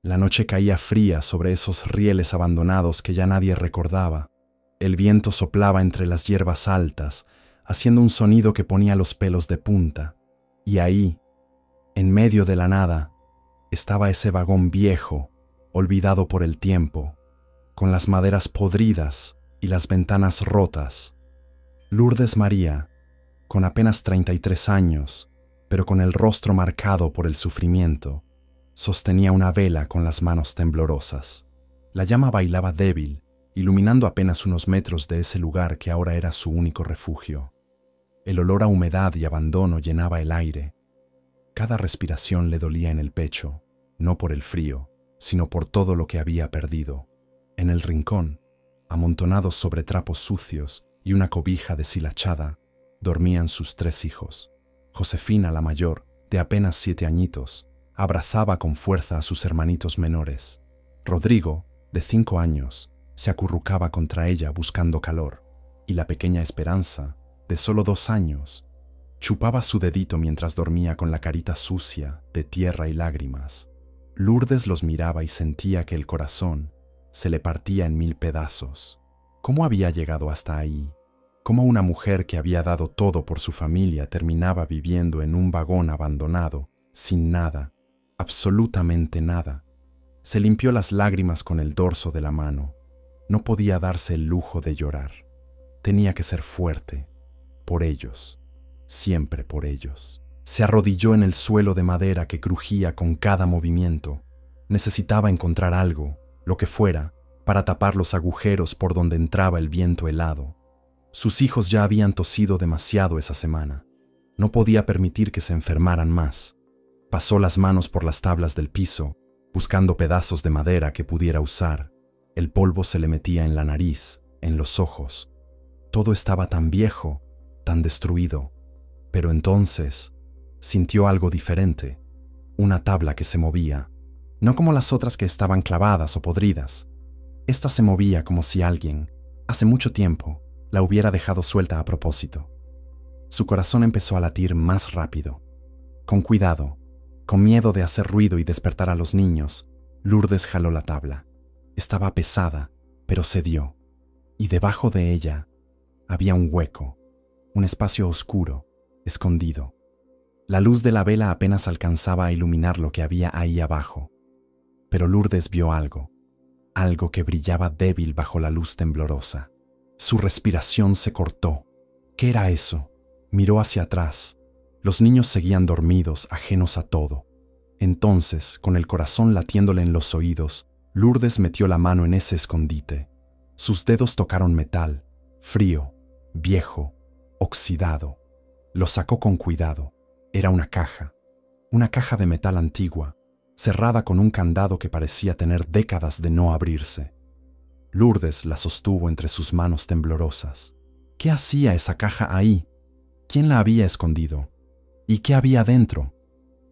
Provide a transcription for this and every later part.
La noche caía fría sobre esos rieles abandonados que ya nadie recordaba. El viento soplaba entre las hierbas altas, haciendo un sonido que ponía los pelos de punta. Y ahí, en medio de la nada, estaba ese vagón viejo, olvidado por el tiempo, con las maderas podridas y las ventanas rotas. Lourdes María, con apenas 33 años, pero con el rostro marcado por el sufrimiento, sostenía una vela con las manos temblorosas. La llama bailaba débil, iluminando apenas unos metros de ese lugar que ahora era su único refugio. El olor a humedad y abandono llenaba el aire. Cada respiración le dolía en el pecho, no por el frío, sino por todo lo que había perdido. En el rincón, amontonados sobre trapos sucios y una cobija deshilachada, dormían sus 3 hijos. Josefina, la mayor, de apenas 7 añitos, abrazaba con fuerza a sus hermanitos menores. Rodrigo, de 5 años, se acurrucaba contra ella buscando calor, y la pequeña Esperanza, de solo 2 años, chupaba su dedito mientras dormía con la carita sucia de tierra y lágrimas. Lourdes los miraba y sentía que el corazón se le partía en 1000 pedazos. ¿Cómo había llegado hasta ahí? ¿Cómo una mujer que había dado todo por su familia terminaba viviendo en un vagón abandonado, sin nada, absolutamente nada? Se limpió las lágrimas con el dorso de la mano. No podía darse el lujo de llorar. Tenía que ser fuerte, por ellos, siempre por ellos. Se arrodilló en el suelo de madera que crujía con cada movimiento. Necesitaba encontrar algo, lo que fuera, para tapar los agujeros por donde entraba el viento helado. Sus hijos ya habían tosido demasiado esa semana. No podía permitir que se enfermaran más. Pasó las manos por las tablas del piso, buscando pedazos de madera que pudiera usar. El polvo se le metía en la nariz, en los ojos. Todo estaba tan viejo, tan destruido. Pero entonces sintió algo diferente, una tabla que se movía, no como las otras que estaban clavadas o podridas. Esta se movía como si alguien, hace mucho tiempo, la hubiera dejado suelta a propósito. Su corazón empezó a latir más rápido. Con cuidado, con miedo de hacer ruido y despertar a los niños, Lourdes jaló la tabla. Estaba pesada, pero cedió, y debajo de ella había un hueco, un espacio oscuro, escondido. La luz de la vela apenas alcanzaba a iluminar lo que había ahí abajo, pero Lourdes vio algo que brillaba débil bajo la luz temblorosa. Su respiración se cortó. ¿Qué era eso? Miró hacia atrás. Los niños seguían dormidos, ajenos a todo. Entonces, con el corazón latiéndole en los oídos, Lourdes metió la mano en ese escondite. Sus dedos tocaron metal, frío, viejo, oxidado. Lo sacó con cuidado. Era una caja de metal antigua, cerrada con un candado que parecía tener décadas de no abrirse. Lourdes la sostuvo entre sus manos temblorosas. ¿Qué hacía esa caja ahí? ¿Quién la había escondido? ¿Y qué había dentro?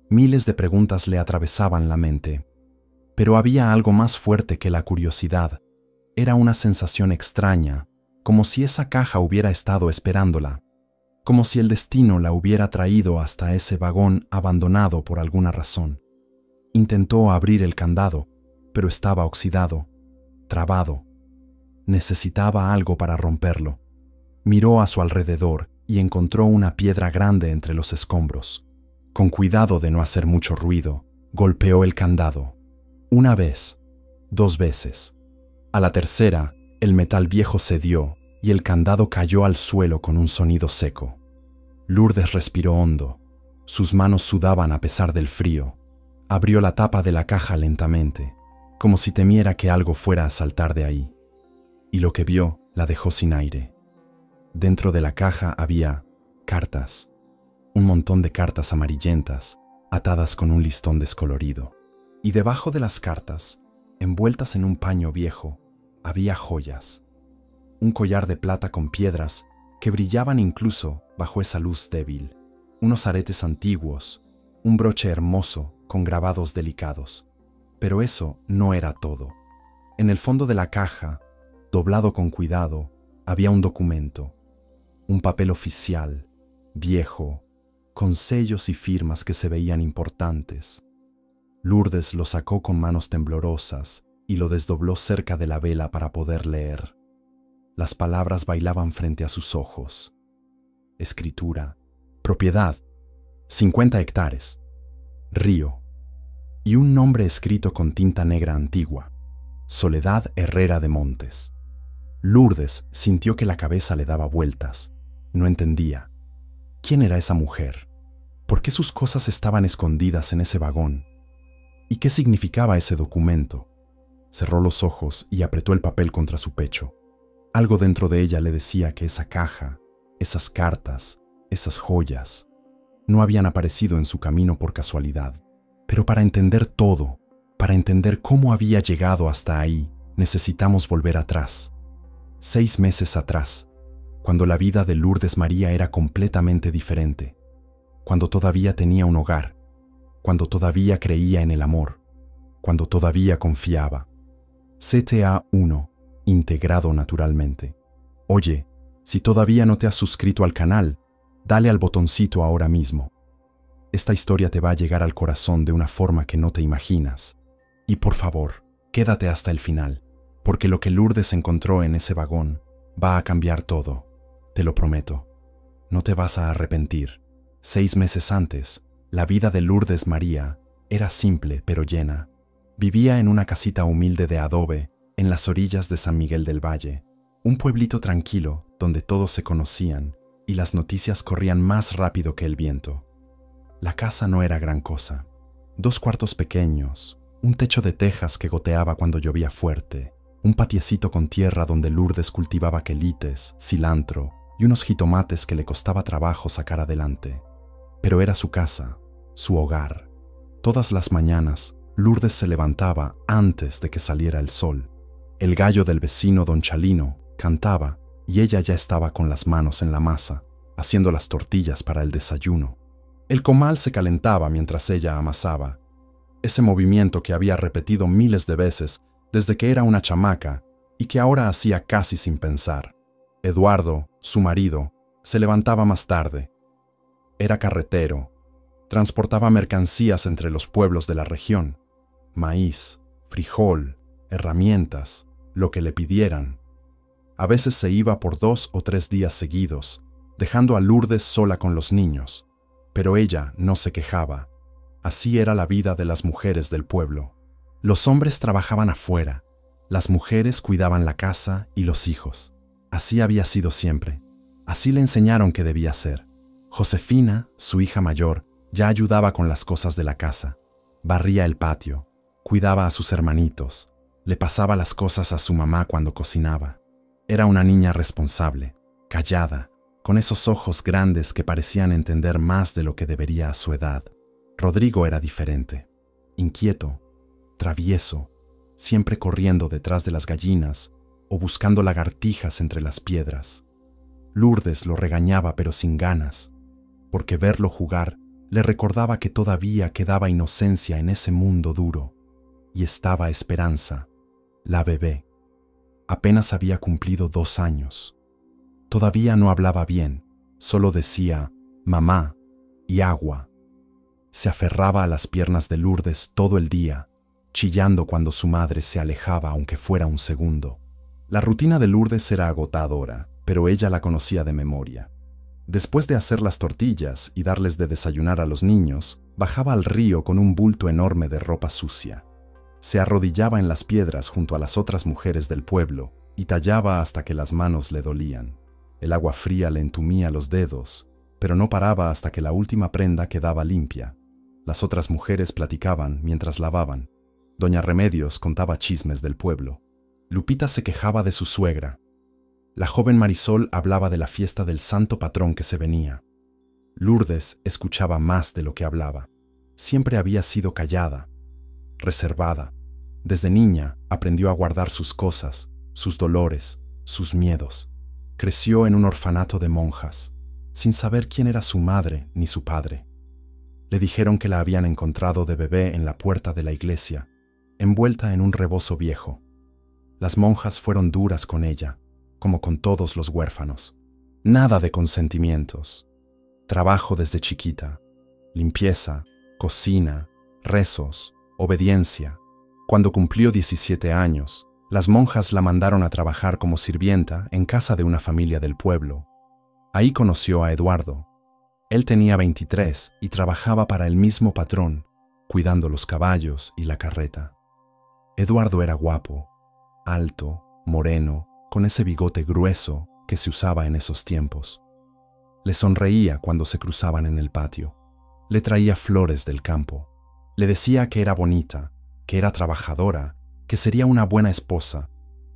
Miles de preguntas le atravesaban la mente. Pero había algo más fuerte que la curiosidad. Era una sensación extraña, como si esa caja hubiera estado esperándola, como si el destino la hubiera traído hasta ese vagón abandonado por alguna razón. Intentó abrir el candado, pero estaba oxidado, trabado. Necesitaba algo para romperlo. Miró a su alrededor y encontró una piedra grande entre los escombros. Con cuidado de no hacer mucho ruido, golpeó el candado. 1 vez, 2 veces. A la tercera, el metal viejo cedió y el candado cayó al suelo con un sonido seco. Lourdes respiró hondo. Sus manos sudaban a pesar del frío. Abrió la tapa de la caja lentamente, como si temiera que algo fuera a saltar de ahí. Y lo que vio la dejó sin aire. Dentro de la caja había cartas, un montón de cartas amarillentas, atadas con un listón descolorido. Y debajo de las cartas, envueltas en un paño viejo, había joyas. Un collar de plata con piedras que brillaban incluso bajo esa luz débil. Unos aretes antiguos, un broche hermoso con grabados delicados. Pero eso no era todo. En el fondo de la caja, doblado con cuidado, había un documento, un papel oficial, viejo, con sellos y firmas que se veían importantes. Lourdes lo sacó con manos temblorosas y lo desdobló cerca de la vela para poder leer. Las palabras bailaban frente a sus ojos. Escritura, propiedad, 50 hectáreas, río, y un nombre escrito con tinta negra antigua, Soledad Herrera de Montes. Lourdes sintió que la cabeza le daba vueltas. No entendía. ¿Quién era esa mujer? ¿Por qué sus cosas estaban escondidas en ese vagón? ¿Y qué significaba ese documento? Cerró los ojos y apretó el papel contra su pecho. Algo dentro de ella le decía que esa caja, esas cartas, esas joyas, no habían aparecido en su camino por casualidad. Pero para entender todo, para entender cómo había llegado hasta ahí, necesitamos volver atrás. 6 meses atrás, cuando la vida de Lourdes María era completamente diferente, cuando todavía tenía un hogar, cuando todavía creía en el amor, cuando todavía confiaba. CTA 1, integrado naturalmente. Oye, si todavía no te has suscrito al canal, dale al botoncito ahora mismo. Esta historia te va a llegar al corazón de una forma que no te imaginas. Y por favor, quédate hasta el final, porque lo que Lourdes encontró en ese vagón va a cambiar todo. Te lo prometo. No te vas a arrepentir. 6 meses antes, la vida de Lourdes María era simple pero llena. Vivía en una casita humilde de adobe en las orillas de San Miguel del Valle, un pueblito tranquilo donde todos se conocían y las noticias corrían más rápido que el viento. La casa no era gran cosa. 2 cuartos pequeños, un techo de tejas que goteaba cuando llovía fuerte, un patiecito con tierra donde Lourdes cultivaba quelites, cilantro y unos jitomates que le costaba trabajo sacar adelante. Pero era su casa, su hogar. Todas las mañanas, Lourdes se levantaba antes de que saliera el sol. El gallo del vecino don Chalino cantaba y ella ya estaba con las manos en la masa, haciendo las tortillas para el desayuno. El comal se calentaba mientras ella amasaba. Ese movimiento que había repetido miles de veces desde que era una chamaca y que ahora hacía casi sin pensar. Eduardo, su marido, se levantaba más tarde. Era carretero. Transportaba mercancías entre los pueblos de la región. Maíz, frijol, herramientas, lo que le pidieran. A veces se iba por 2 o 3 días seguidos, dejando a Lourdes sola con los niños. Pero ella no se quejaba. Así era la vida de las mujeres del pueblo. Los hombres trabajaban afuera, las mujeres cuidaban la casa y los hijos. Así había sido siempre. Así le enseñaron que debía ser. Josefina, su hija mayor, ya ayudaba con las cosas de la casa. Barría el patio, cuidaba a sus hermanitos, le pasaba las cosas a su mamá cuando cocinaba. Era una niña responsable, callada, con esos ojos grandes que parecían entender más de lo que debería a su edad. Rodrigo era diferente, inquieto, travieso, siempre corriendo detrás de las gallinas o buscando lagartijas entre las piedras. Lourdes lo regañaba pero sin ganas, porque verlo jugar le recordaba que todavía quedaba inocencia en ese mundo duro, y estaba Esperanza, la bebé. Apenas había cumplido 2 años. Todavía no hablaba bien, solo decía mamá y agua. Se aferraba a las piernas de Lourdes todo el día, chillando cuando su madre se alejaba aunque fuera un segundo. La rutina de Lourdes era agotadora, pero ella la conocía de memoria. Después de hacer las tortillas y darles de desayunar a los niños, bajaba al río con un bulto enorme de ropa sucia. Se arrodillaba en las piedras junto a las otras mujeres del pueblo y tallaba hasta que las manos le dolían. El agua fría le entumía los dedos, pero no paraba hasta que la última prenda quedaba limpia. Las otras mujeres platicaban mientras lavaban. Doña Remedios contaba chismes del pueblo. Lupita se quejaba de su suegra. La joven Marisol hablaba de la fiesta del santo patrón que se venía. Lourdes escuchaba más de lo que hablaba. Siempre había sido callada, reservada. Desde niña aprendió a guardar sus cosas, sus dolores, sus miedos. Creció en un orfanato de monjas, sin saber quién era su madre ni su padre. Le dijeron que la habían encontrado de bebé en la puerta de la iglesia, envuelta en un rebozo viejo. Las monjas fueron duras con ella, como con todos los huérfanos. Nada de consentimientos. Trabajo desde chiquita, limpieza, cocina, rezos, obediencia. Cuando cumplió 17 años, las monjas la mandaron a trabajar como sirvienta en casa de una familia del pueblo. Ahí conoció a Eduardo. Él tenía 23 y trabajaba para el mismo patrón, cuidando los caballos y la carreta. Eduardo era guapo, alto, moreno, con ese bigote grueso que se usaba en esos tiempos. Le sonreía cuando se cruzaban en el patio. Le traía flores del campo. Le decía que era bonita, que era trabajadora, que sería una buena esposa.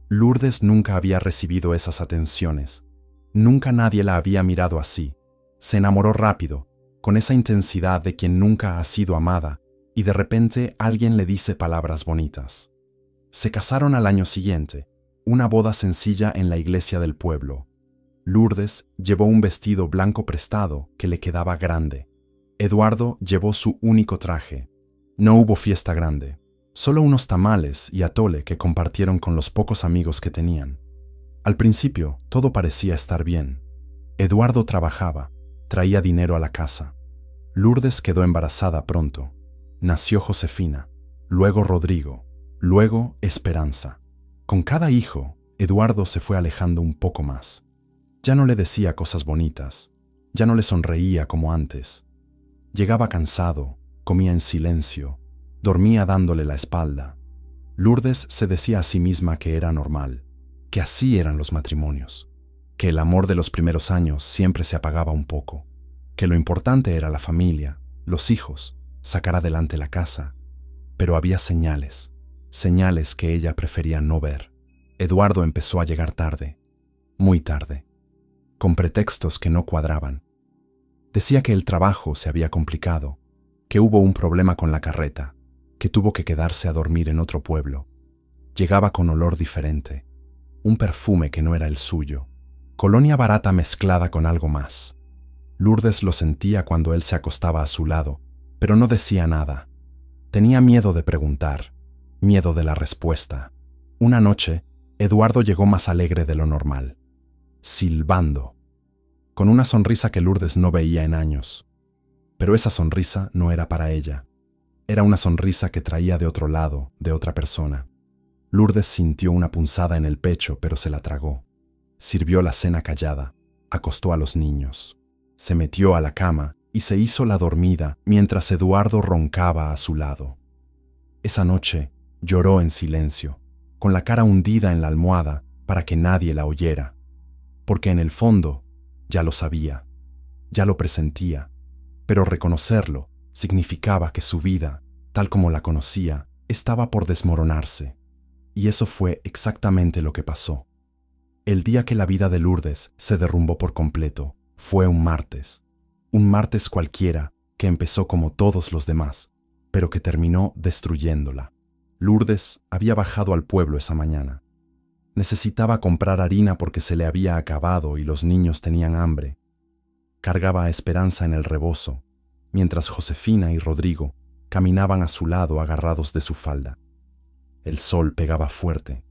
Lourdes nunca había recibido esas atenciones. Nunca nadie la había mirado así. Se enamoró rápido, con esa intensidad de quien nunca ha sido amada, y de repente alguien le dice palabras bonitas. Se casaron al año siguiente, una boda sencilla en la iglesia del pueblo. Lourdes llevó un vestido blanco prestado que le quedaba grande. Eduardo llevó su único traje. No hubo fiesta grande, solo unos tamales y atole que compartieron con los pocos amigos que tenían. Al principio, todo parecía estar bien. Eduardo trabajaba, traía dinero a la casa. Lourdes quedó embarazada pronto. Nació Josefina, luego Rodrigo, luego Esperanza. Con cada hijo, Eduardo se fue alejando un poco más. Ya no le decía cosas bonitas, ya no le sonreía como antes. Llegaba cansado, comía en silencio, dormía dándole la espalda. Lourdes se decía a sí misma que era normal, que así eran los matrimonios, que el amor de los primeros años siempre se apagaba un poco, que lo importante era la familia, los hijos, sacar adelante la casa. Pero había señales que ella prefería no ver. Eduardo empezó a llegar tarde, muy tarde, con pretextos que no cuadraban. Decía que el trabajo se había complicado, que hubo un problema con la carreta, que tuvo que quedarse a dormir en otro pueblo. Llegaba con olor diferente, un perfume que no era el suyo, colonia barata mezclada con algo más. Lourdes lo sentía cuando él se acostaba a su lado, pero no decía nada. Tenía miedo de preguntar, miedo de la respuesta. Una noche, Eduardo llegó más alegre de lo normal, silbando, con una sonrisa que Lourdes no veía en años. Pero esa sonrisa no era para ella. Era una sonrisa que traía de otro lado, de otra persona. Lourdes sintió una punzada en el pecho, pero se la tragó. Sirvió la cena callada, acostó a los niños, se metió a la cama y se hizo la dormida mientras Eduardo roncaba a su lado. Esa noche lloró en silencio, con la cara hundida en la almohada para que nadie la oyera, porque en el fondo ya lo sabía, ya lo presentía, pero reconocerlo significaba que su vida, tal como la conocía, estaba por desmoronarse. Y eso fue exactamente lo que pasó. El día que la vida de Lourdes se derrumbó por completo fue un martes cualquiera que empezó como todos los demás, pero que terminó destruyéndola. Lourdes había bajado al pueblo esa mañana. Necesitaba comprar harina porque se le había acabado y los niños tenían hambre. Cargaba a Esperanza en el rebozo, mientras Josefina y Rodrigo caminaban a su lado agarrados de su falda. El sol pegaba fuerte.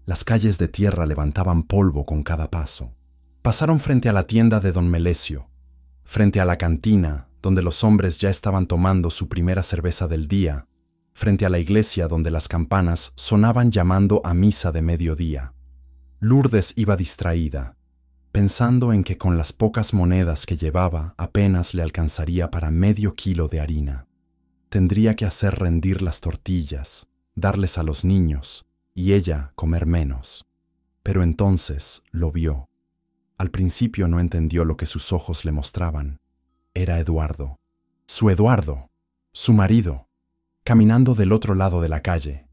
Las calles de tierra levantaban polvo con cada paso. Pasaron frente a la tienda de don Melesio, frente a la cantina donde los hombres ya estaban tomando su primera cerveza del día, frente a la iglesia donde las campanas sonaban llamando a misa de mediodía. Lourdes iba distraída, pensando en que con las pocas monedas que llevaba apenas le alcanzaría para medio kilo de harina. Tendría que hacer rendir las tortillas, darles a los niños, y ella comer menos. Pero entonces lo vio. Al principio no entendió lo que sus ojos le mostraban. Era Eduardo. Su marido, caminando del otro lado de la calle.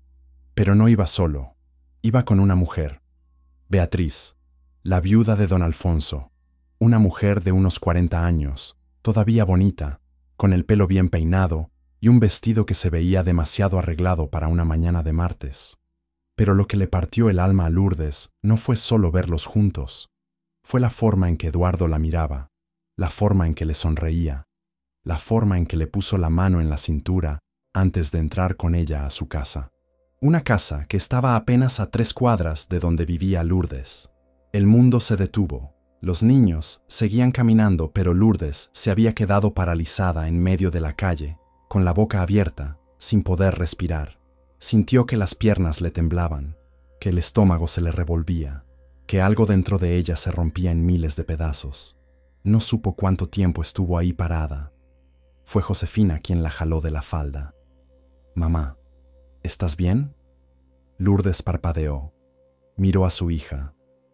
Pero no iba solo, iba con una mujer, Beatriz, la viuda de don Alfonso, una mujer de unos 40 años, todavía bonita, con el pelo bien peinado y un vestido que se veía demasiado arreglado para una mañana de martes. Pero lo que le partió el alma a Lourdes no fue solo verlos juntos, fue la forma en que Eduardo la miraba, la forma en que le sonreía, la forma en que le puso la mano en la cintura antes de entrar con ella a su casa. Una casa que estaba apenas a 3 cuadras de donde vivía Lourdes. El mundo se detuvo. Los niños seguían caminando, pero Lourdes se había quedado paralizada en medio de la calle, con la boca abierta, sin poder respirar. Sintió que las piernas le temblaban, que el estómago se le revolvía, que algo dentro de ella se rompía en miles de pedazos. No supo cuánto tiempo estuvo ahí parada. Fue Josefina quien la jaló de la falda. «Mamá, ¿estás bien?» Lourdes parpadeó. Miró a su hija,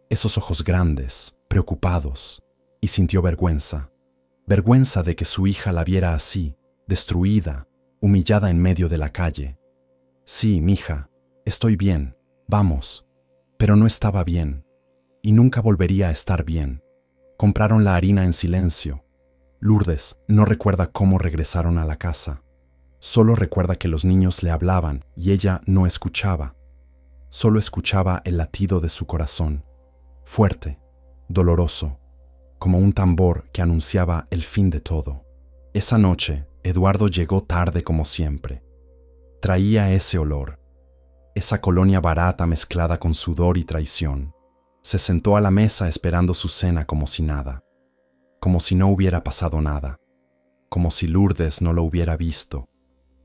esos ojos grandes, preocupados, y sintió vergüenza. Vergüenza de que su hija la viera así, destruida, humillada en medio de la calle. «Sí, mija, estoy bien, vamos». Pero no estaba bien, y nunca volvería a estar bien. Compraron la harina en silencio. Lourdes no recuerda cómo regresaron a la casa. Solo recuerda que los niños le hablaban y ella no escuchaba. Solo escuchaba el latido de su corazón, fuerte, doloroso, como un tambor que anunciaba el fin de todo. Esa noche, Eduardo llegó tarde como siempre. Traía ese olor, esa colonia barata mezclada con sudor y traición. Se sentó a la mesa esperando su cena como si nada, como si no hubiera pasado nada, como si Lourdes no lo hubiera visto.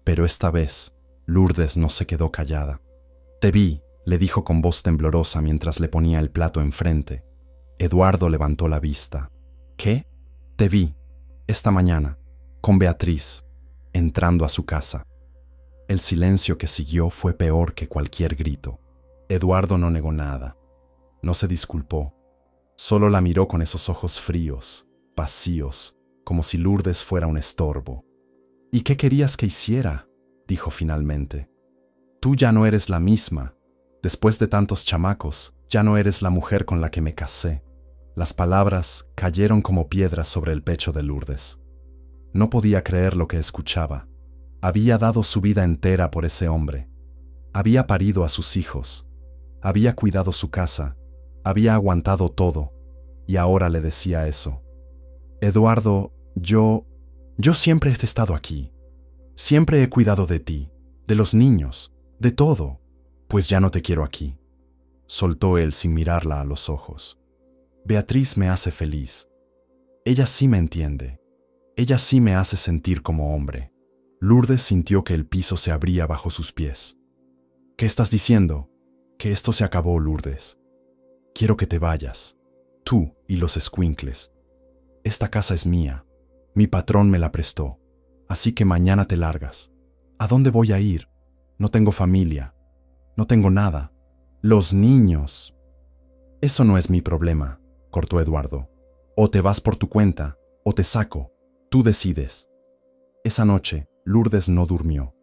Pero esta vez, Lourdes no se quedó callada. «Te vi», le dijo con voz temblorosa mientras le ponía el plato enfrente. Eduardo levantó la vista. «¿Qué?» «Te vi, esta mañana, con Beatriz, entrando a su casa». El silencio que siguió fue peor que cualquier grito. Eduardo no negó nada. No se disculpó. Solo la miró con esos ojos fríos, vacíos, como si Lourdes fuera un estorbo. «¿Y qué querías que hiciera?», dijo finalmente. «Tú ya no eres la misma. Después de tantos chamacos, ya no eres la mujer con la que me casé». Las palabras cayeron como piedras sobre el pecho de Lourdes. No podía creer lo que escuchaba. Había dado su vida entera por ese hombre. Había parido a sus hijos. Había cuidado su casa. Había aguantado todo. Y ahora le decía eso. «Eduardo, yo siempre he estado aquí. Siempre he cuidado de ti, de los niños, de todo. Pues ya no te quiero aquí», soltó él sin mirarla a los ojos. «Beatriz me hace feliz. Ella sí me entiende. Ella sí me hace sentir como hombre». Lourdes sintió que el piso se abría bajo sus pies. «¿Qué estás diciendo? Que esto se acabó, Lourdes. Quiero que te vayas. Tú y los escuincles. Esta casa es mía. Mi patrón me la prestó. Así que mañana te largas. ¿A dónde voy a ir? No tengo familia. No tengo nada. Los niños». «Eso no es mi problema», cortó Eduardo. «O te vas por tu cuenta, o te saco. Tú decides». Esa noche, Lourdes no durmió.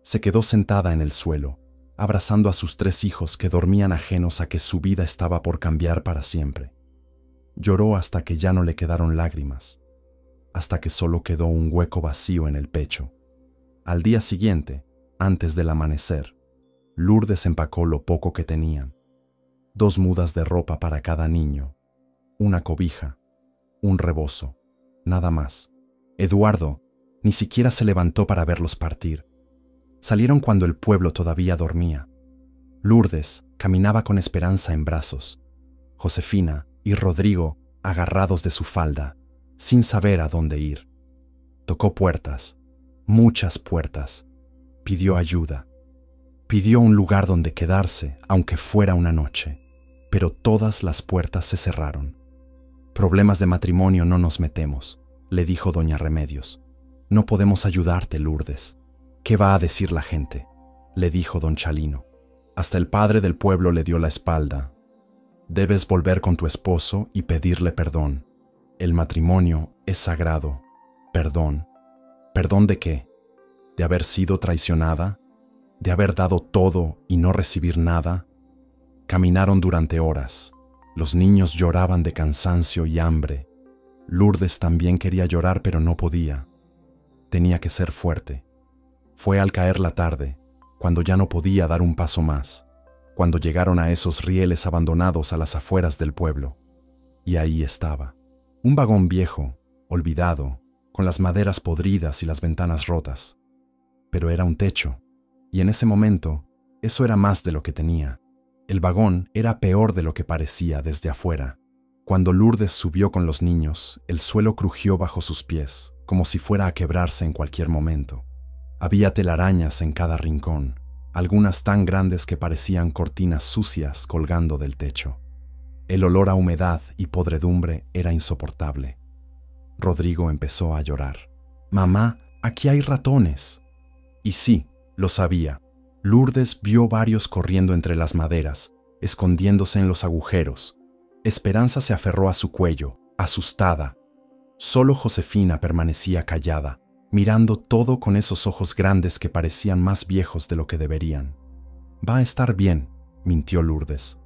Se quedó sentada en el suelo, abrazando a sus 3 hijos que dormían ajenos a que su vida estaba por cambiar para siempre. Lloró hasta que ya no le quedaron lágrimas, hasta que solo quedó un hueco vacío en el pecho. Al día siguiente, antes del amanecer, Lourdes empacó lo poco que tenían: 2 mudas de ropa para cada niño, una cobija, un rebozo, nada más. Eduardo ni siquiera se levantó para verlos partir. Salieron cuando el pueblo todavía dormía. Lourdes caminaba con Esperanza en brazos, Josefina y Rodrigo agarrados de su falda, sin saber a dónde ir. Tocó puertas, muchas puertas. Pidió ayuda. Pidió un lugar donde quedarse, aunque fuera una noche. Pero todas las puertas se cerraron. «Problemas de matrimonio no nos metemos», le dijo doña Remedios. «No podemos ayudarte, Lourdes». «¿Qué va a decir la gente?», le dijo don Chalino. Hasta el padre del pueblo le dio la espalda. «Debes volver con tu esposo y pedirle perdón. El matrimonio es sagrado. Perdón». «¿Perdón de qué? ¿De haber sido traicionada? ¿De haber dado todo y no recibir nada?». Caminaron durante horas. Los niños lloraban de cansancio y hambre. Lourdes también quería llorar, pero no podía. Tenía que ser fuerte. Fue al caer la tarde, cuando ya no podía dar un paso más, cuando llegaron a esos rieles abandonados a las afueras del pueblo. Y ahí estaba, un vagón viejo, olvidado, con las maderas podridas y las ventanas rotas. Pero era un techo, y en ese momento, eso era más de lo que tenía. El vagón era peor de lo que parecía desde afuera. Cuando Lourdes subió con los niños, el suelo crujió bajo sus pies, como si fuera a quebrarse en cualquier momento. Había telarañas en cada rincón, algunas tan grandes que parecían cortinas sucias colgando del techo. El olor a humedad y podredumbre era insoportable. Rodrigo empezó a llorar. «Mamá, aquí hay ratones». Y sí, lo sabía. Lourdes vio varios corriendo entre las maderas, escondiéndose en los agujeros. Esperanza se aferró a su cuello, asustada. Solo Josefina permanecía callada, mirando todo con esos ojos grandes que parecían más viejos de lo que deberían. «Va a estar bien», mintió Lourdes.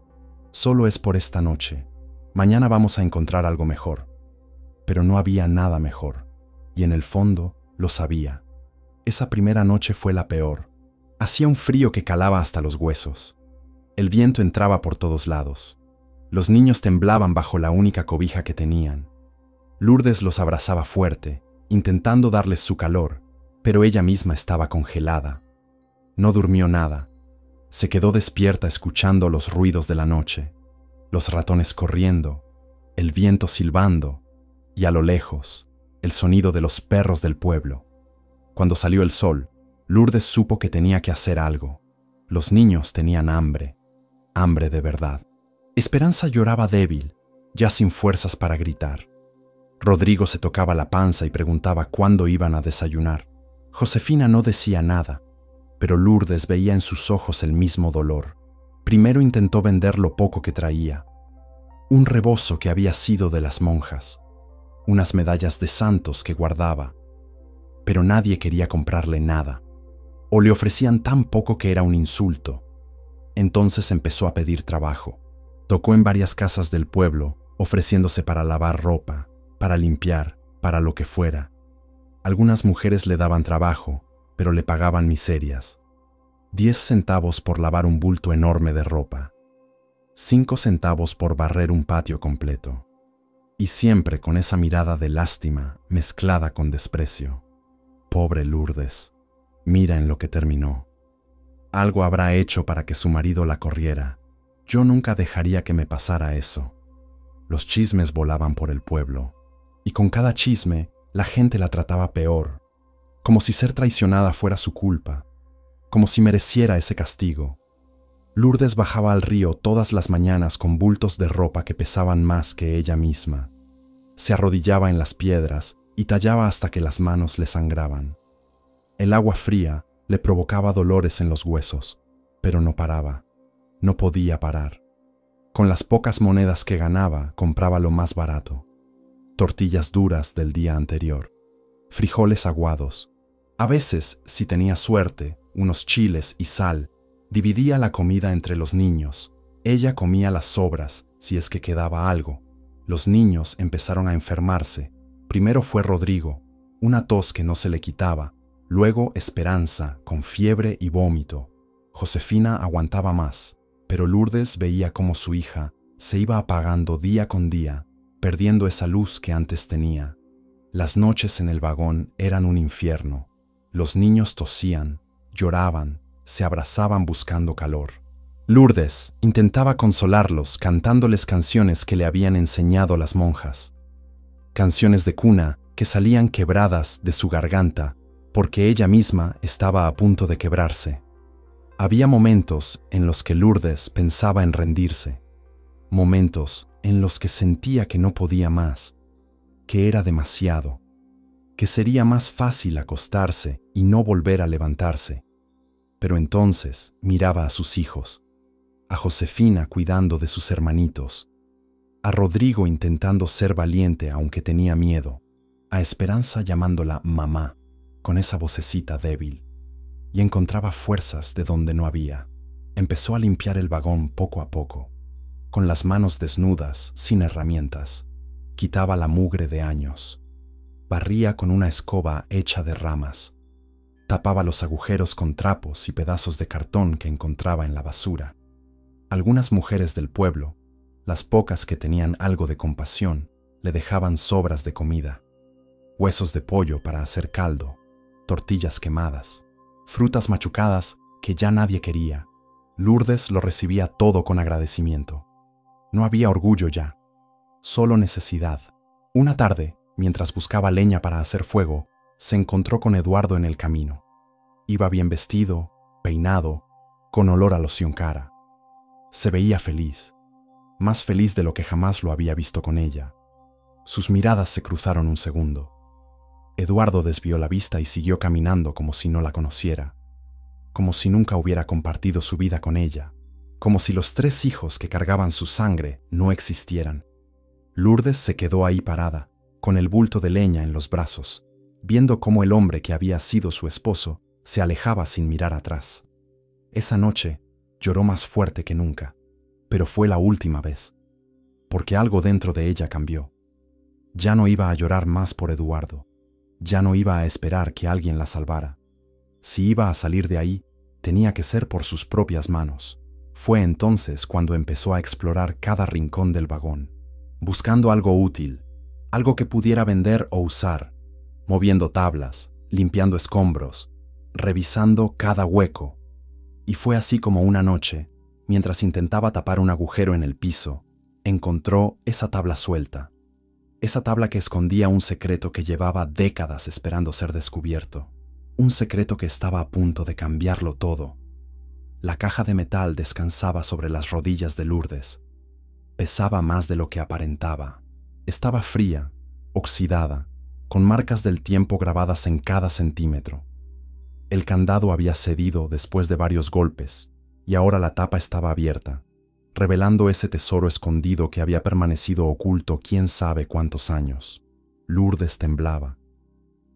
«Solo es por esta noche. Mañana vamos a encontrar algo mejor». Pero no había nada mejor, y en el fondo lo sabía. Esa primera noche fue la peor. Hacía un frío que calaba hasta los huesos. El viento entraba por todos lados. Los niños temblaban bajo la única cobija que tenían. Lourdes los abrazaba fuerte, intentando darles su calor, pero ella misma estaba congelada. No durmió nada. Se quedó despierta escuchando los ruidos de la noche, los ratones corriendo, el viento silbando y a lo lejos, el sonido de los perros del pueblo. Cuando salió el sol, Lourdes supo que tenía que hacer algo. Los niños tenían hambre, hambre de verdad. Esperanza lloraba débil, ya sin fuerzas para gritar. Rodrigo se tocaba la panza y preguntaba cuándo iban a desayunar. Josefina no decía nada, pero Lourdes veía en sus ojos el mismo dolor. Primero intentó vender lo poco que traía. Un rebozo que había sido de las monjas, unas medallas de santos que guardaba, pero nadie quería comprarle nada, o le ofrecían tan poco que era un insulto. Entonces empezó a pedir trabajo. Tocó en varias casas del pueblo, ofreciéndose para lavar ropa, para limpiar, para lo que fuera. Algunas mujeres le daban trabajo, pero le pagaban miserias. 10 centavos por lavar un bulto enorme de ropa. 5 centavos por barrer un patio completo. Y siempre con esa mirada de lástima mezclada con desprecio. Pobre Lourdes, mira en lo que terminó. Algo habrá hecho para que su marido la corriera. Yo nunca dejaría que me pasara eso. Los chismes volaban por el pueblo, y con cada chisme la gente la trataba peor, como si ser traicionada fuera su culpa, como si mereciera ese castigo. Lourdes bajaba al río todas las mañanas con bultos de ropa que pesaban más que ella misma. Se arrodillaba en las piedras y tallaba hasta que las manos le sangraban. El agua fría le provocaba dolores en los huesos, pero no paraba, no podía parar. Con las pocas monedas que ganaba, compraba lo más barato. Tortillas duras del día anterior, frijoles aguados. A veces, si tenía suerte, unos chiles y sal. Dividía la comida entre los niños. Ella comía las sobras, si es que quedaba algo. Los niños empezaron a enfermarse. Primero fue Rodrigo, una tos que no se le quitaba. Luego Esperanza, con fiebre y vómito. Josefina aguantaba más, pero Lourdes veía cómo su hija se iba apagando día con día, perdiendo esa luz que antes tenía. Las noches en el vagón eran un infierno. Los niños tosían, lloraban, se abrazaban buscando calor. Lourdes intentaba consolarlos cantándoles canciones que le habían enseñado las monjas. Canciones de cuna que salían quebradas de su garganta porque ella misma estaba a punto de quebrarse. Había momentos en los que Lourdes pensaba en rendirse, momentos en los que sentía que no podía más, que era demasiado, que sería más fácil acostarse y no volver a levantarse. Pero entonces miraba a sus hijos, a Josefina cuidando de sus hermanitos, a Rodrigo intentando ser valiente aunque tenía miedo, a Esperanza llamándola mamá, con esa vocecita débil, y encontraba fuerzas de donde no había. Empezó a limpiar el vagón poco a poco, con las manos desnudas, sin herramientas. Quitaba la mugre de años. Barría con una escoba hecha de ramas. Tapaba los agujeros con trapos y pedazos de cartón que encontraba en la basura. Algunas mujeres del pueblo, las pocas que tenían algo de compasión, le dejaban sobras de comida. Huesos de pollo para hacer caldo, tortillas quemadas, frutas machucadas que ya nadie quería. Lourdes lo recibía todo con agradecimiento. No había orgullo ya, solo necesidad. Una tarde, mientras buscaba leña para hacer fuego, se encontró con Eduardo en el camino. Iba bien vestido, peinado, con olor a loción cara. Se veía feliz, más feliz de lo que jamás lo había visto con ella. Sus miradas se cruzaron un segundo. Eduardo desvió la vista y siguió caminando como si no la conociera, como si nunca hubiera compartido su vida con ella, como si los 3 hijos que cargaban su sangre no existieran. Lourdes se quedó ahí parada, con el bulto de leña en los brazos, viendo cómo el hombre que había sido su esposo se alejaba sin mirar atrás. Esa noche lloró más fuerte que nunca, pero fue la última vez, porque algo dentro de ella cambió. Ya no iba a llorar más por Eduardo, ya no iba a esperar que alguien la salvara. Si iba a salir de ahí, tenía que ser por sus propias manos. Fue entonces cuando empezó a explorar cada rincón del vagón, buscando algo útil, algo que pudiera vender o usar, moviendo tablas, limpiando escombros, revisando cada hueco. Y fue así como una noche, mientras intentaba tapar un agujero en el piso, encontró esa tabla suelta, esa tabla que escondía un secreto que llevaba décadas esperando ser descubierto, un secreto que estaba a punto de cambiarlo todo. La caja de metal descansaba sobre las rodillas de Lourdes. Pesaba más de lo que aparentaba. Estaba fría, oxidada, con marcas del tiempo grabadas en cada centímetro. El candado había cedido después de varios golpes, y ahora la tapa estaba abierta, revelando ese tesoro escondido que había permanecido oculto quién sabe cuántos años. Lourdes temblaba,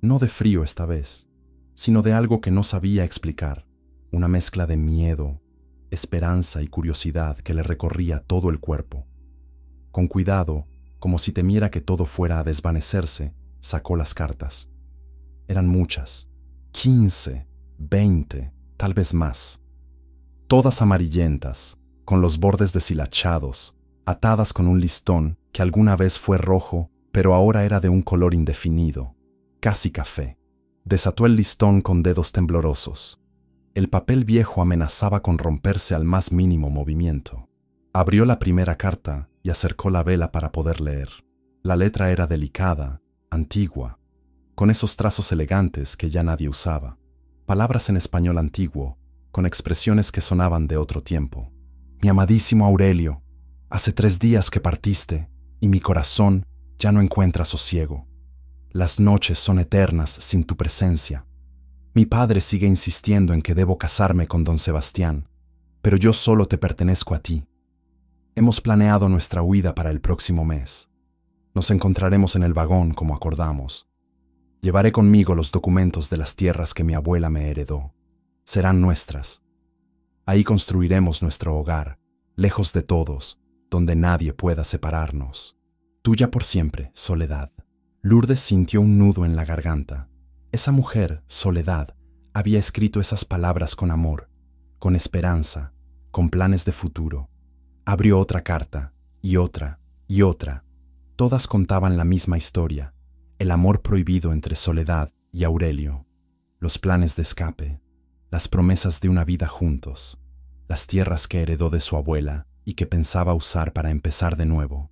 no de frío esta vez, sino de algo que no sabía explicar, una mezcla de miedo, esperanza y curiosidad que le recorría todo el cuerpo. Con cuidado, como si temiera que todo fuera a desvanecerse, sacó las cartas. Eran muchas, 15, 20, tal vez más. Todas amarillentas, con los bordes deshilachados, atadas con un listón que alguna vez fue rojo, pero ahora era de un color indefinido, casi café. Desató el listón con dedos temblorosos. El papel viejo amenazaba con romperse al más mínimo movimiento. Abrió la primera carta y acercó la vela para poder leer. La letra era delicada, antigua, con esos trazos elegantes que ya nadie usaba. Palabras en español antiguo, con expresiones que sonaban de otro tiempo. Mi amadísimo Aurelio, hace 3 días que partiste y mi corazón ya no encuentra sosiego. Las noches son eternas sin tu presencia. Mi padre sigue insistiendo en que debo casarme con don Sebastián, pero yo solo te pertenezco a ti. Hemos planeado nuestra huida para el próximo mes. Nos encontraremos en el vagón como acordamos. Llevaré conmigo los documentos de las tierras que mi abuela me heredó. Serán nuestras. Ahí construiremos nuestro hogar, lejos de todos, donde nadie pueda separarnos. Tuya por siempre, Soledad. Lourdes sintió un nudo en la garganta. Esa mujer, Soledad, había escrito esas palabras con amor, con esperanza, con planes de futuro. Abrió otra carta, y otra, y otra. Todas contaban la misma historia, el amor prohibido entre Soledad y Aurelio, los planes de escape, las promesas de una vida juntos, las tierras que heredó de su abuela y que pensaba usar para empezar de nuevo.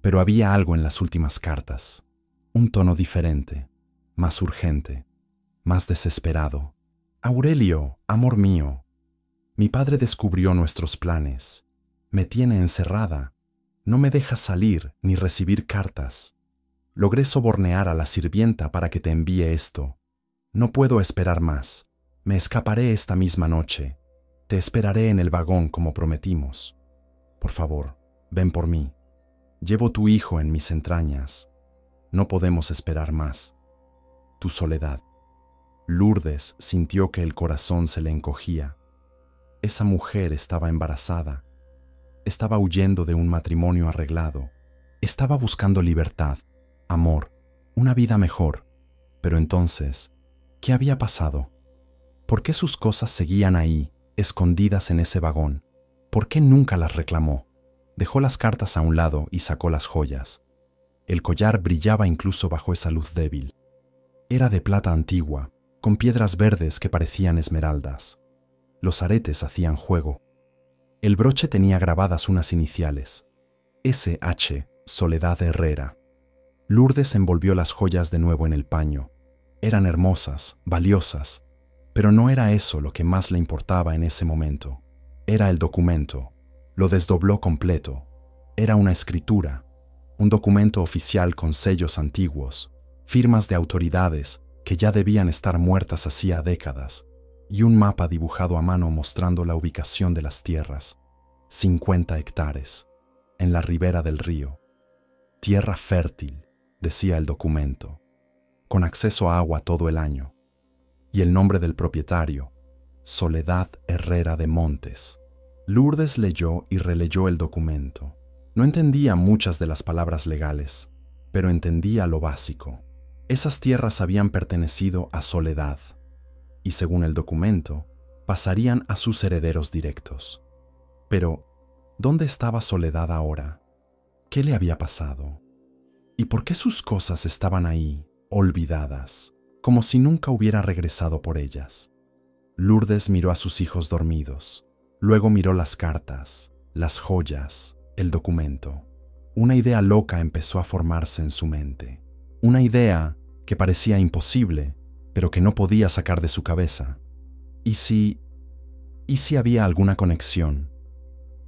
Pero había algo en las últimas cartas, un tono diferente, más urgente, más desesperado. Aurelio, amor mío, mi padre descubrió nuestros planes. Me tiene encerrada. No me deja salir ni recibir cartas. Logré sobornear a la sirvienta para que te envíe esto. No puedo esperar más. Me escaparé esta misma noche. Te esperaré en el vagón como prometimos. Por favor, ven por mí. Llevo tu hijo en mis entrañas. No podemos esperar más. Tu Soledad. Lourdes sintió que el corazón se le encogía. Esa mujer estaba embarazada. Estaba huyendo de un matrimonio arreglado. Estaba buscando libertad, amor, una vida mejor. Pero entonces, ¿qué había pasado? ¿Por qué sus cosas seguían ahí, escondidas en ese vagón? ¿Por qué nunca las reclamó? Dejó las cartas a un lado y sacó las joyas. El collar brillaba incluso bajo esa luz débil. Era de plata antigua, con piedras verdes que parecían esmeraldas. Los aretes hacían juego. El broche tenía grabadas unas iniciales. S.H. Soledad Herrera. Lourdes envolvió las joyas de nuevo en el paño. Eran hermosas, valiosas, Pero no era eso lo que más le importaba en ese momento. Era el documento. Lo desdobló completo. Era una escritura, un documento oficial con sellos antiguos, firmas de autoridades que ya debían estar muertas hacía décadas, y un mapa dibujado a mano mostrando la ubicación de las tierras. 50 hectáreas, en la ribera del río. Tierra fértil, decía el documento, con acceso a agua todo el año. Y el nombre del propietario, Soledad Herrera de Montes. Lourdes leyó y releyó el documento. No entendía muchas de las palabras legales, pero entendía lo básico. Esas tierras habían pertenecido a Soledad, y según el documento, pasarían a sus herederos directos. Pero, ¿dónde estaba Soledad ahora? ¿Qué le había pasado? ¿Y por qué sus cosas estaban ahí, olvidadas, como si nunca hubiera regresado por ellas? Lourdes miró a sus hijos dormidos. Luego miró las cartas, las joyas, el documento. Una idea loca empezó a formarse en su mente. Una idea que parecía imposible, pero que no podía sacar de su cabeza. ¿Y si había alguna conexión?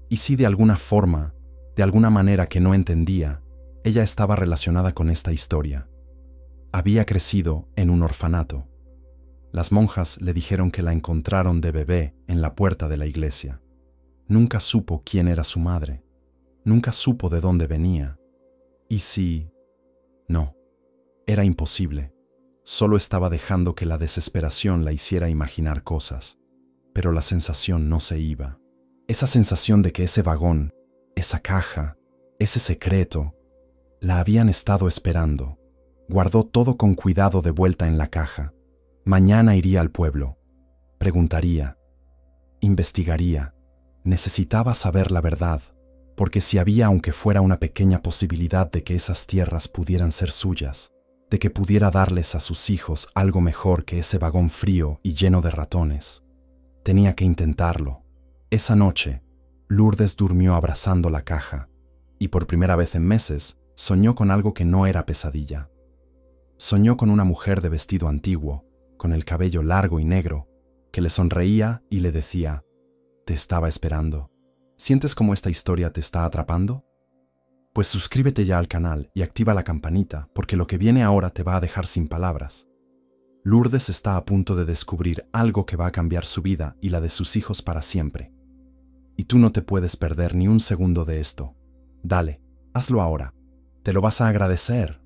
¿Y si de alguna forma, de alguna manera que no entendía, ella estaba relacionada con esta historia? Había crecido en un orfanato. Las monjas le dijeron que la encontraron de bebé en la puerta de la iglesia. Nunca supo quién era su madre. Nunca supo de dónde venía. ¿Y si? No, era imposible. Solo estaba dejando que la desesperación la hiciera imaginar cosas. Pero la sensación no se iba. Esa sensación de que ese vagón, esa caja, ese secreto, la habían estado esperando. Guardó todo con cuidado de vuelta en la caja. Mañana iría al pueblo. Preguntaría. Investigaría. Necesitaba saber la verdad, porque si había aunque fuera una pequeña posibilidad de que esas tierras pudieran ser suyas, de que pudiera darles a sus hijos algo mejor que ese vagón frío y lleno de ratones, tenía que intentarlo. Esa noche, Lourdes durmió abrazando la caja, y por primera vez en meses soñó con algo que no era pesadilla. Soñó con una mujer de vestido antiguo, con el cabello largo y negro, que le sonreía y le decía: «Te estaba esperando. ¿Sientes cómo esta historia te está atrapando? Pues suscríbete ya al canal y activa la campanita, porque lo que viene ahora te va a dejar sin palabras». Lourdes está a punto de descubrir algo que va a cambiar su vida y la de sus hijos para siempre. Y tú no te puedes perder ni un segundo de esto. Dale, hazlo ahora. Te lo vas a agradecer.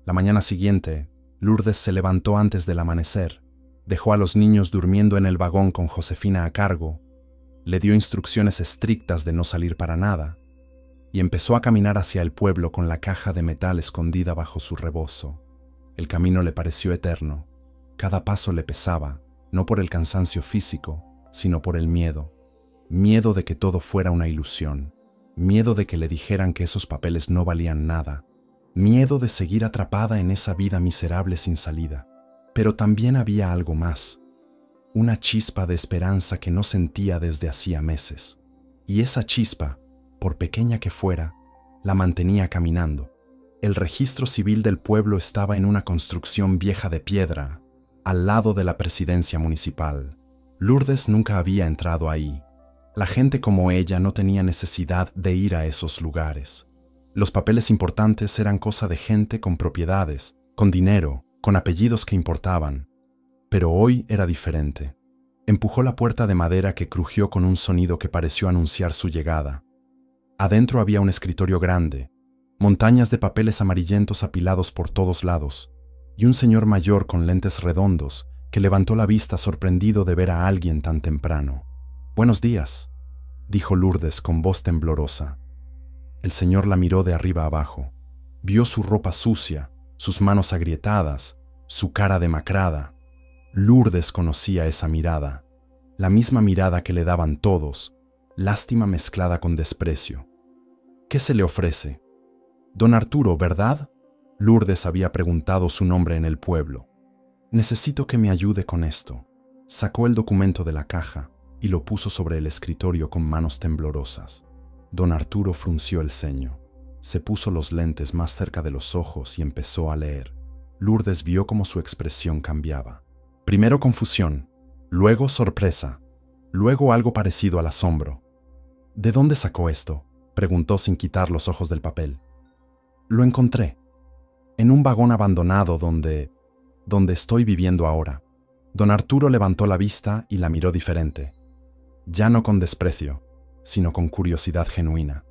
La mañana siguiente, Lourdes se levantó antes del amanecer, dejó a los niños durmiendo en el vagón con Josefina a cargo, le dio instrucciones estrictas de no salir para nada, y empezó a caminar hacia el pueblo con la caja de metal escondida bajo su rebozo. El camino le pareció eterno. Cada paso le pesaba, no por el cansancio físico, sino por el miedo. Miedo de que todo fuera una ilusión. Miedo de que le dijeran que esos papeles no valían nada. Miedo de seguir atrapada en esa vida miserable sin salida. Pero también había algo más. Una chispa de esperanza que no sentía desde hacía meses. Y esa chispa, por pequeña que fuera, la mantenía caminando. El registro civil del pueblo estaba en una construcción vieja de piedra, al lado de la presidencia municipal. Lourdes nunca había entrado ahí. La gente como ella no tenía necesidad de ir a esos lugares. Los papeles importantes eran cosa de gente con propiedades, con dinero, con apellidos que importaban. Pero hoy era diferente. Empujó la puerta de madera que crujió con un sonido que pareció anunciar su llegada. Adentro había un escritorio grande, montañas de papeles amarillentos apilados por todos lados, y un señor mayor con lentes redondos que levantó la vista sorprendido de ver a alguien tan temprano. «Buenos días», dijo Lourdes con voz temblorosa. El señor la miró de arriba abajo. Vio su ropa sucia, sus manos agrietadas, su cara demacrada. Lourdes conocía esa mirada, la misma mirada que le daban todos, lástima mezclada con desprecio. «¿Qué se le ofrece?» «Don Arturo, ¿verdad?» Lourdes había preguntado su nombre en el pueblo. «Necesito que me ayude con esto». Sacó el documento de la caja y lo puso sobre el escritorio con manos temblorosas. Don Arturo frunció el ceño, se puso los lentes más cerca de los ojos y empezó a leer. Lourdes vio cómo su expresión cambiaba. Primero confusión, Luego sorpresa. Luego algo parecido al asombro. ¿De dónde sacó esto?, preguntó sin quitar los ojos del papel. Lo encontré. En un vagón abandonado donde estoy viviendo ahora. Don Arturo levantó la vista y la miró diferente. Ya no con desprecio, sino con curiosidad genuina.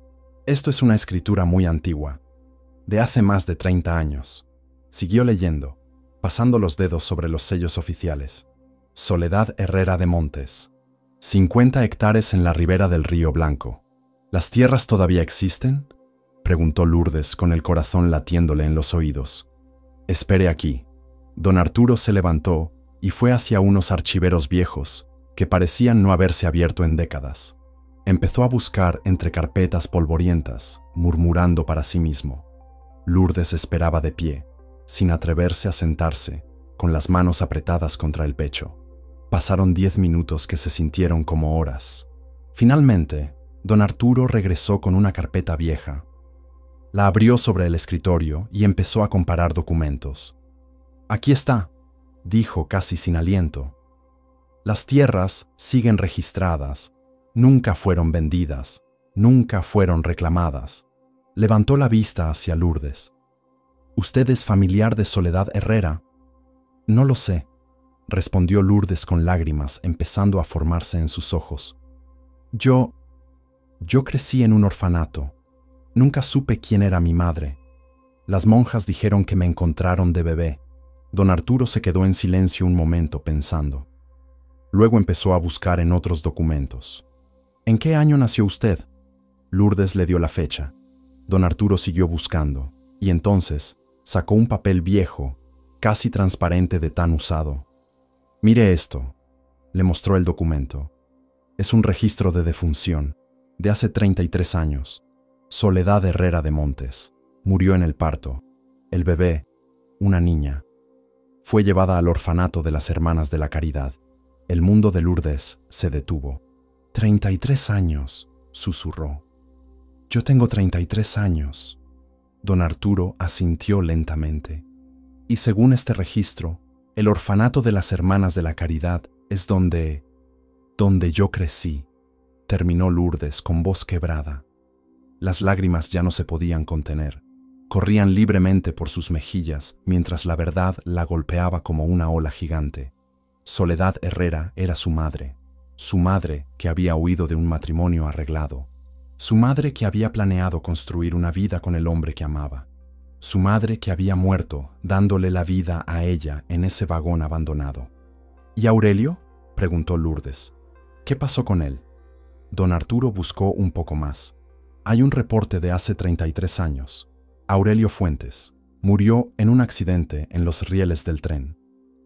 Esto es una escritura muy antigua, de hace más de 30 años. Siguió leyendo, pasando los dedos sobre los sellos oficiales. Soledad Herrera de Montes. 50 hectáreas en la ribera del Río Blanco. ¿Las tierras todavía existen?, preguntó Lourdes con el corazón latiéndole en los oídos. Espere aquí. Don Arturo se levantó y fue hacia unos archiveros viejos que parecían no haberse abierto en décadas. Empezó a buscar entre carpetas polvorientas, murmurando para sí mismo. Lourdes esperaba de pie, sin atreverse a sentarse, con las manos apretadas contra el pecho. Pasaron 10 minutos que se sintieron como horas. Finalmente, don Arturo regresó con una carpeta vieja. La abrió sobre el escritorio y empezó a comparar documentos. Aquí está, dijo casi sin aliento. Las tierras siguen registradas, nunca fueron vendidas, nunca fueron reclamadas. Levantó la vista hacia Lourdes. ¿Usted es familiar de Soledad Herrera? No lo sé, respondió Lourdes con lágrimas empezando a formarse en sus ojos. Yo crecí en un orfanato. Nunca supe quién era mi madre. Las monjas dijeron que me encontraron de bebé. Don Arturo se quedó en silencio un momento pensando. Luego empezó a buscar en otros documentos. ¿En qué año nació usted? Lourdes le dio la fecha. Don Arturo siguió buscando, y entonces sacó un papel viejo, casi transparente de tan usado. Mire esto, le mostró el documento. Es un registro de defunción, de hace 33 años. Soledad Herrera de Montes. Murió en el parto. El bebé, una niña. Fue llevada al orfanato de las Hermanas de la Caridad. El mundo de Lourdes se detuvo. 33 años, susurró. Yo tengo 33 años. Don Arturo asintió lentamente. Y según este registro, el orfanato de las Hermanas de la Caridad es donde yo crecí, terminó Lourdes con voz quebrada. Las lágrimas ya no se podían contener. Corrían libremente por sus mejillas mientras la verdad la golpeaba como una ola gigante. Soledad Herrera era su madre que había huido de un matrimonio arreglado, su madre que había planeado construir una vida con el hombre que amaba, su madre que había muerto dándole la vida a ella en ese vagón abandonado. ¿Y Aurelio?, preguntó Lourdes. ¿Qué pasó con él? Don Arturo buscó un poco más. Hay un reporte de hace 33 años. Aurelio Fuentes murió en un accidente en los rieles del tren,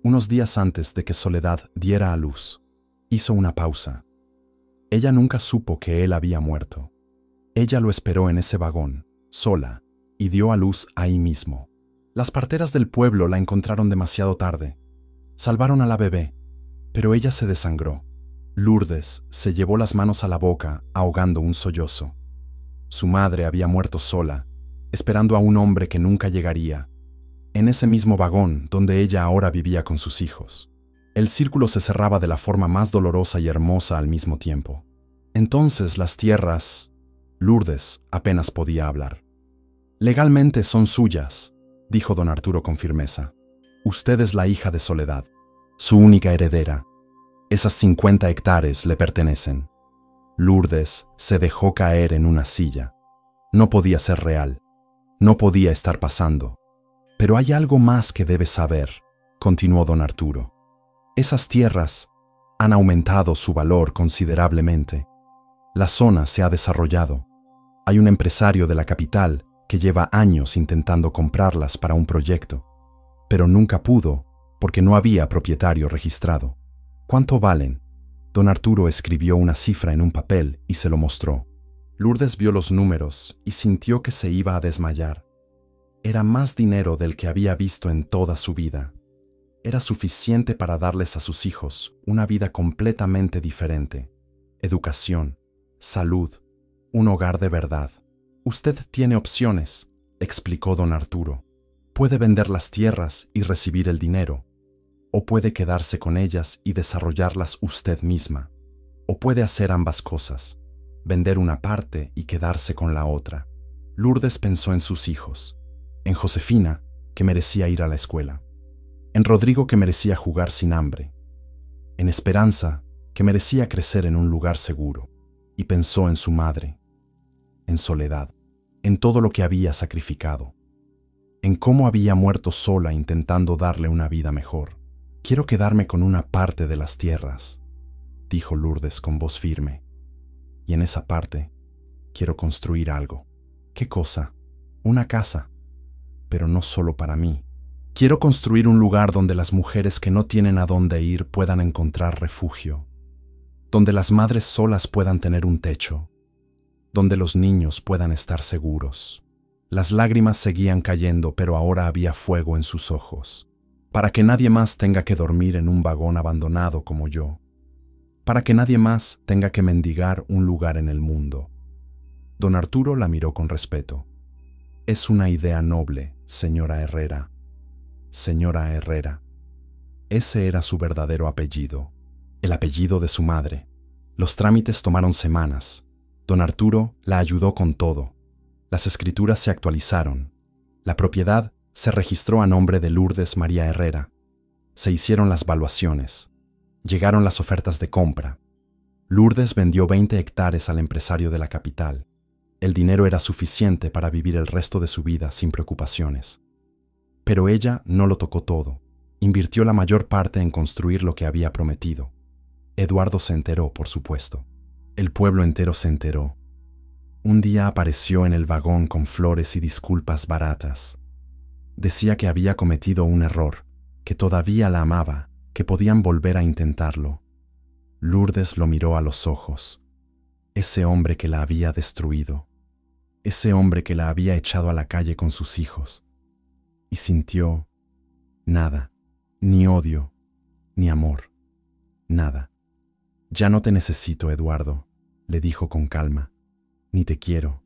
unos días antes de que Soledad diera a luz. Hizo una pausa. Ella nunca supo que él había muerto. Ella lo esperó en ese vagón, sola, y dio a luz ahí mismo. Las parteras del pueblo la encontraron demasiado tarde. Salvaron a la bebé, pero ella se desangró. Lourdes se llevó las manos a la boca, ahogando un sollozo. Su madre había muerto sola, esperando a un hombre que nunca llegaría, en ese mismo vagón donde ella ahora vivía con sus hijos. El círculo se cerraba de la forma más dolorosa y hermosa al mismo tiempo. Entonces las tierras... Lourdes apenas podía hablar. Legalmente son suyas, dijo don Arturo con firmeza. Usted es la hija de Soledad, su única heredera. Esas 50 hectáreas le pertenecen. Lourdes se dejó caer en una silla. No podía ser real. No podía estar pasando. Pero hay algo más que debes saber, continuó don Arturo. Esas tierras han aumentado su valor considerablemente. La zona se ha desarrollado. Hay un empresario de la capital que lleva años intentando comprarlas para un proyecto, pero nunca pudo porque no había propietario registrado. ¿Cuánto valen? Don Arturo escribió una cifra en un papel y se lo mostró. Lourdes vio los números y sintió que se iba a desmayar. Era más dinero del que había visto en toda su vida. Era suficiente para darles a sus hijos una vida completamente diferente. Educación, salud, un hogar de verdad. Usted tiene opciones, explicó don Arturo. Puede vender las tierras y recibir el dinero. o puede quedarse con ellas y desarrollarlas usted misma, o puede hacer ambas cosas, vender una parte y quedarse con la otra. Lourdes pensó en sus hijos, en Josefina, que merecía ir a la escuela, en Rodrigo, que merecía jugar sin hambre, en Esperanza, que merecía crecer en un lugar seguro, y pensó en su madre, en Soledad, en todo lo que había sacrificado, en cómo había muerto sola intentando darle una vida mejor. «Quiero quedarme con una parte de las tierras», dijo Lourdes con voz firme, «y en esa parte quiero construir algo». «¿Qué cosa?» «Una casa, pero no solo para mí. Quiero construir un lugar donde las mujeres que no tienen a dónde ir puedan encontrar refugio, donde las madres solas puedan tener un techo, donde los niños puedan estar seguros». Las lágrimas seguían cayendo, pero ahora había fuego en sus ojos. «Para que nadie más tenga que dormir en un vagón abandonado como yo. Para que nadie más tenga que mendigar un lugar en el mundo». Don Arturo la miró con respeto. «Es una idea noble, señora Herrera». Señora Herrera. Ese era su verdadero apellido, el apellido de su madre. Los trámites tomaron semanas. Don Arturo la ayudó con todo. Las escrituras se actualizaron. La propiedad se registró a nombre de Lourdes María Herrera. Se hicieron las valuaciones. Llegaron las ofertas de compra. Lourdes vendió 20 hectáreas al empresario de la capital. El dinero era suficiente para vivir el resto de su vida sin preocupaciones. Pero ella no lo tocó todo. Invirtió la mayor parte en construir lo que había prometido. Eduardo se enteró, por supuesto. El pueblo entero se enteró. Un día apareció en el vagón con flores y disculpas baratas. Decía que había cometido un error, que todavía la amaba, que podían volver a intentarlo. Lourdes lo miró a los ojos. Ese hombre que la había destruido. Ese hombre que la había echado a la calle con sus hijos. Y sintió nada, ni odio, ni amor, nada. «Ya no te necesito, Eduardo», le dijo con calma. «Ni te quiero.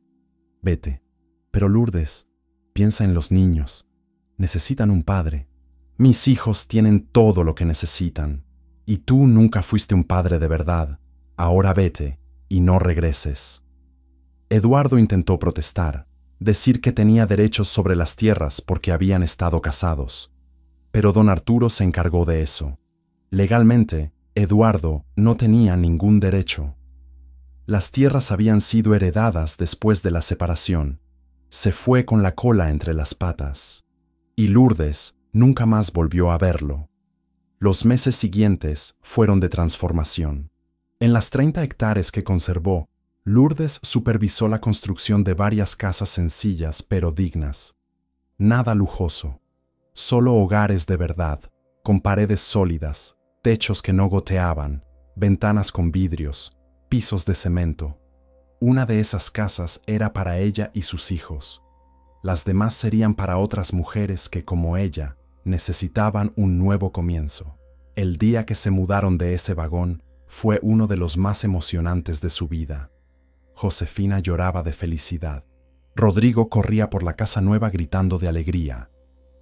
Vete». «Pero Lourdes, piensa en los niños. Necesitan un padre». «Mis hijos tienen todo lo que necesitan. Y tú nunca fuiste un padre de verdad. Ahora vete y no regreses». Eduardo intentó protestar, decir que tenía derechos sobre las tierras porque habían estado casados. Pero don Arturo se encargó de eso. Legalmente, Eduardo no tenía ningún derecho. Las tierras habían sido heredadas después de la separación. Se fue con la cola entre las patas. Y Lourdes nunca más volvió a verlo. Los meses siguientes fueron de transformación. En las 30 hectáreas que conservó, Lourdes supervisó la construcción de varias casas sencillas pero dignas. Nada lujoso, solo hogares de verdad, con paredes sólidas, techos que no goteaban, ventanas con vidrios, pisos de cemento. Una de esas casas era para ella y sus hijos. Las demás serían para otras mujeres que, como ella, necesitaban un nuevo comienzo. El día que se mudaron de ese vagón fue uno de los más emocionantes de su vida. Josefina lloraba de felicidad. Rodrigo corría por la casa nueva gritando de alegría.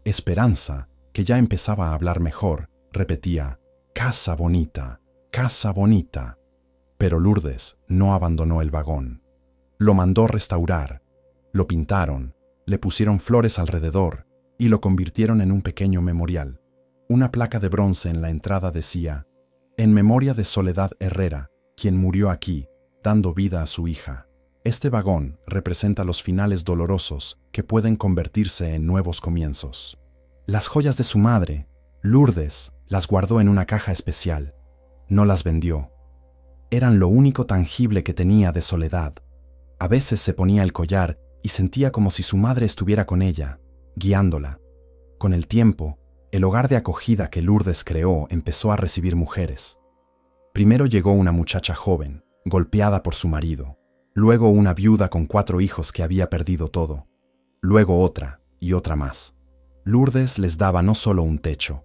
Esperanza, que ya empezaba a hablar mejor, repetía: «Casa bonita, casa bonita». Pero Lourdes no abandonó el vagón. Lo mandó restaurar, lo pintaron, le pusieron flores alrededor y lo convirtieron en un pequeño memorial. Una placa de bronce en la entrada decía: «En memoria de Soledad Herrera, quien murió aquí, dando vida a su hija». Este vagón representa los finales dolorosos que pueden convertirse en nuevos comienzos. Las joyas de su madre, Lourdes, las guardó en una caja especial. No las vendió. Eran lo único tangible que tenía de Soledad. A veces se ponía el collar y sentía como si su madre estuviera con ella, guiándola. Con el tiempo, el hogar de acogida que Lourdes creó empezó a recibir mujeres. Primero llegó una muchacha joven, golpeada por su marido. Luego una viuda con 4 hijos que había perdido todo. Luego otra y otra más. Lourdes les daba no solo un techo,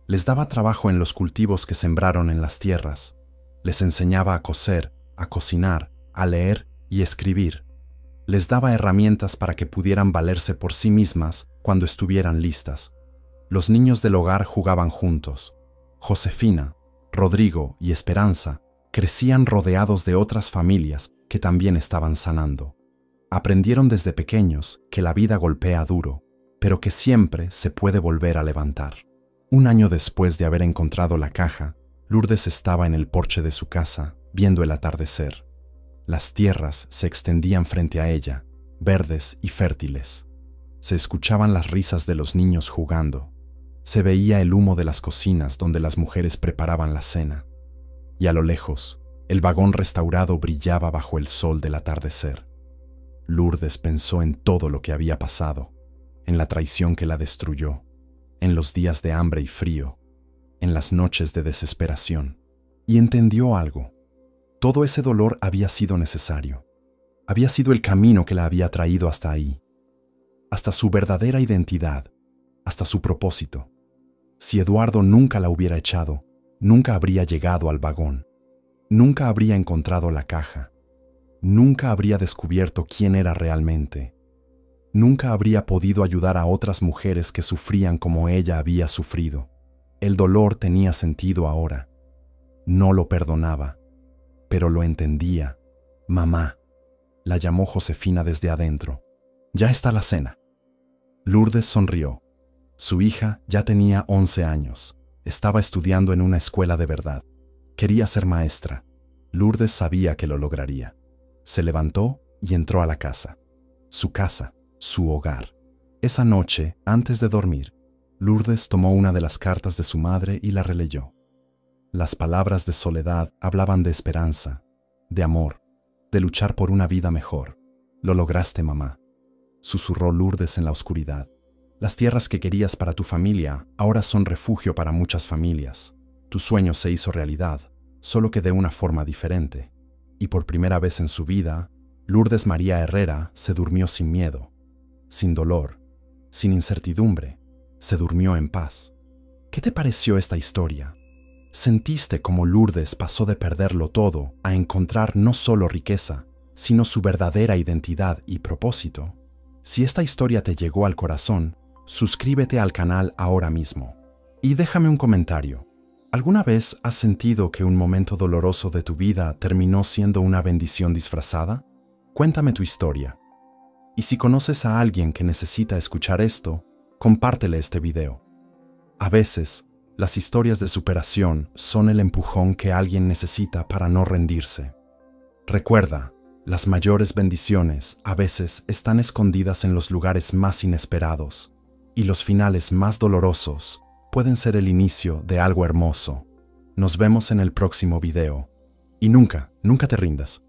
les daba trabajo en los cultivos que sembraron en las tierras. Les enseñaba a coser, a cocinar, a leer y escribir. Les daba herramientas para que pudieran valerse por sí mismas cuando estuvieran listas. Los niños del hogar jugaban juntos. Josefina, Rodrigo y Esperanza crecían rodeados de otras familias que también estaban sanando. Aprendieron desde pequeños que la vida golpea duro, pero que siempre se puede volver a levantar. Un año después de haber encontrado la caja, Lourdes estaba en el porche de su casa, viendo el atardecer. Las tierras se extendían frente a ella, verdes y fértiles. Se escuchaban las risas de los niños jugando. Se veía el humo de las cocinas donde las mujeres preparaban la cena. Y a lo lejos, el vagón restaurado brillaba bajo el sol del atardecer. Lourdes pensó en todo lo que había pasado, en la traición que la destruyó, en los días de hambre y frío, en las noches de desesperación, y entendió algo. Todo ese dolor había sido necesario. Había sido el camino que la había traído hasta ahí, hasta su verdadera identidad, hasta su propósito. Si Eduardo nunca la hubiera echado, nunca habría llegado al vagón, nunca habría encontrado la caja, nunca habría descubierto quién era realmente, nunca habría podido ayudar a otras mujeres que sufrían como ella había sufrido. El dolor tenía sentido ahora. No lo perdonaba, pero lo entendía. Mamá, la llamó Josefina desde adentro. Ya está la cena. Lourdes sonrió. Su hija ya tenía 11 años. Estaba estudiando en una escuela de verdad. Quería ser maestra. Lourdes sabía que lo lograría. Se levantó y entró a la casa. Su casa, su hogar. Esa noche, antes de dormir, Lourdes tomó una de las cartas de su madre y la releyó. Las palabras de Soledad hablaban de esperanza, de amor, de luchar por una vida mejor. Lo lograste, mamá, susurró Lourdes en la oscuridad. Las tierras que querías para tu familia ahora son refugio para muchas familias. Tu sueño se hizo realidad, solo que de una forma diferente. Y por primera vez en su vida, Lourdes María Herrera se durmió sin miedo, sin dolor, sin incertidumbre. Se durmió en paz. ¿Qué te pareció esta historia? ¿Sentiste cómo Lourdes pasó de perderlo todo a encontrar no solo riqueza, sino su verdadera identidad y propósito? Si esta historia te llegó al corazón, suscríbete al canal ahora mismo. Y déjame un comentario. ¿Alguna vez has sentido que un momento doloroso de tu vida terminó siendo una bendición disfrazada? Cuéntame tu historia. Y si conoces a alguien que necesita escuchar esto, compártele este video. A veces, las historias de superación son el empujón que alguien necesita para no rendirse. Recuerda, las mayores bendiciones a veces están escondidas en los lugares más inesperados, y los finales más dolorosos pueden ser el inicio de algo hermoso. Nos vemos en el próximo video. Y nunca, nunca te rindas.